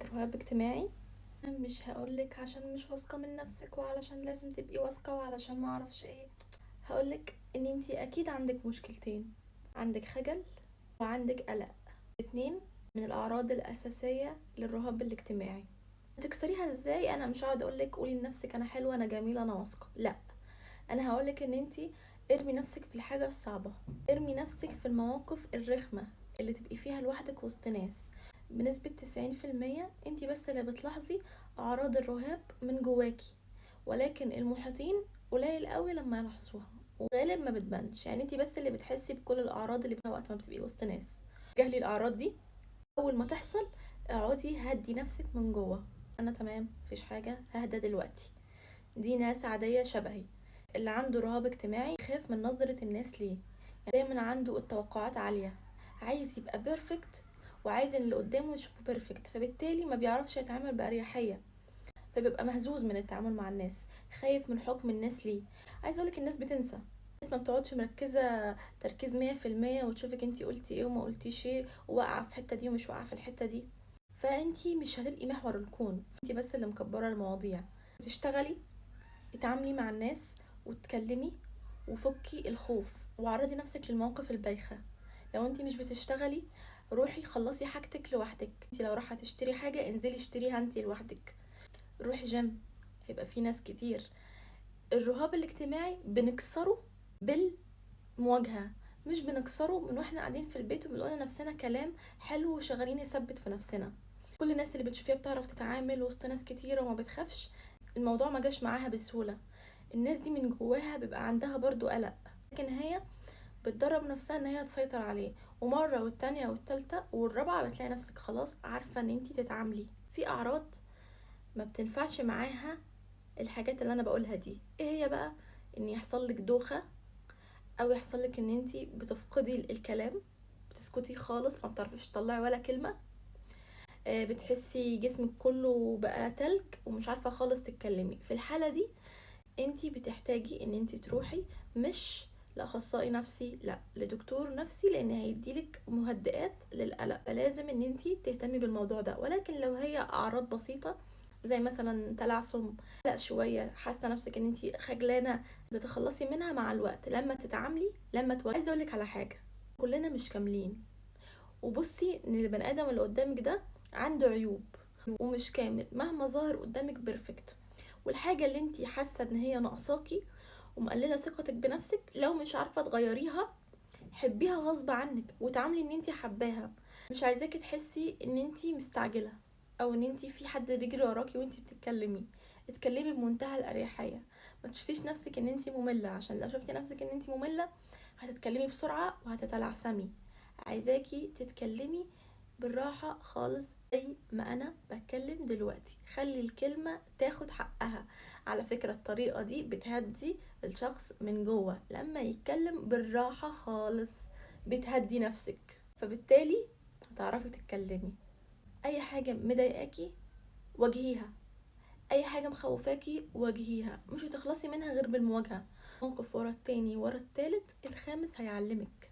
عندك رهاب اجتماعي؟ مش هقولك عشان مش واثقة من نفسك وعلشان لازم تبقي واثقة وعلشان ما اعرفش ايه. هقولك ان انتي اكيد عندك مشكلتين، عندك خجل وعندك قلق. اتنين من الاعراض الاساسية للرهاب الاجتماعي. تكسريها ازاي؟ انا مش هقعد اقولك قولي لنفسك انا حلوة انا جميلة انا واثقة، لا. انا هقولك ان انتي ارمي نفسك في الحاجة الصعبة، ارمي نفسك في المواقف الرخمة اللي تبقي فيها لوحدك وسط ناس. بنسبة 90% انتي بس اللي بتلاحظي اعراض الرهاب من جواكي، ولكن المحيطين قليل قوي لما يلاحظوها، وغالب ما بتبانش. يعني انتي بس اللي بتحسي بكل الاعراض اللي وقت ما بتبقي وسط ناس. جهلي الاعراض دي اول ما تحصل اقعدي هدي نفسك من جوه. انا تمام، مفيش حاجة، ههدى دلوقتي. دي ناس عادية شبهي. اللي عنده رهاب اجتماعي يخاف من نظرة الناس ليه، يعني دايما عنده التوقعات عالية، عايز يبقى بيرفكت وعايز ان اللي قدامه يشوفه بيرفكت، فبالتالي ما بيعرفش يتعامل بأريحية، فبيبقى مهزوز من التعامل مع الناس، خايف من حكم الناس ليه. عايز اقولك الناس بتنسى، الناس ما بتقعدش مركزة تركيز 100% وتشوفك انتي قلتي ايه وما قلتيش ايه، وواقعة في الحتة دي ومش واقعة في الحتة دي. فانتي مش هتبقي محور الكون، انتي بس اللي مكبرة المواضيع. تشتغلي، اتعاملي مع الناس وتكلمي، وفكي الخوف وعرضي نفسك للمواقف البايخة. لو انتي مش بتشتغلي، روحي خلصي حاجتك لوحدك. انتي لو رايحة تشتري حاجة انزلي اشتريها انتي لوحدك. روحي جيم، هيبقى في ناس كتير. الرهاب الاجتماعي بنكسره بالمواجهة، مش بنكسره من واحنا قاعدين في البيت وبنقول لنفسنا كلام حلو وشغالين نثبت في نفسنا. كل الناس اللي بتشوفيها بتعرف تتعامل وسط ناس كتيرة وما بتخافش، الموضوع ما جاش معاها بسهولة. الناس دي من جواها بيبقى عندها برضو قلق، لكن هي بتدرب نفسها ان هي تسيطر عليه، ومرة والتانية والتالتة والرابعة بتلاقي نفسك خلاص عارفة ان انتي تتعاملي. في اعراض ما بتنفعش معاها الحاجات اللي انا بقولها دي. ايه هي بقى؟ ان يحصل لك دوخة، او يحصل لك ان انتي بتفقدي الكلام، بتسكتي خالص ما بتعرفيش تطلعي ولا كلمة. بتحسي جسمك كله بقى تلج ومش عارفة خالص تتكلمي. في الحالة دي انتي بتحتاجي ان انتي تروحي مش لاخصائي نفسي، لا، لدكتور نفسي، لان هيديلك مهدئات للقلق. لازم ان انتي تهتمي بالموضوع ده. ولكن لو هي اعراض بسيطة زي مثلا تلعثم، لا شوية حاسة نفسك ان انتي خجلانة، تتخلصي منها مع الوقت لما تتعاملي عايزة اقولك على حاجة، كلنا مش كاملين. وبصي ان البني ادم اللي قدامك ده عنده عيوب ومش كامل مهما ظهر قدامك بيرفكت. والحاجة اللي انتي حاسة ان هي ناقصاكي ومقللة ثقتك بنفسك، لو مش عارفة تغيريها حبيها غصب عنك وتعاملي ان انتي حباها. مش عايزاكي تحسي ان انتي مستعجلة او ان انتي في حد بيجري وراكي وانتي بتتكلمي. اتكلمي بمنتهى الاريحية، ما تشوفيش نفسك ان انتي مملة، عشان لو شفتي نفسك ان انتي مملة هتتكلمي بسرعة وهتتلعثمي. عايزاكي تتكلمي بالراحة خالص زي ما انا بتكلم دلوقتي، خلي الكلمة تاخد حقها. على فكرة الطريقة دي بتهدي الشخص من جوه، لما يتكلم بالراحة خالص بتهدي نفسك، فبالتالي هتعرفي تتكلمي. اي حاجة مضايقاكي واجهيها، اي حاجة مخوفاكي واجهيها، مش هتخلصي منها غير بالمواجهة. موقف ورا التاني ورا التالت، الخامس هيعلمك.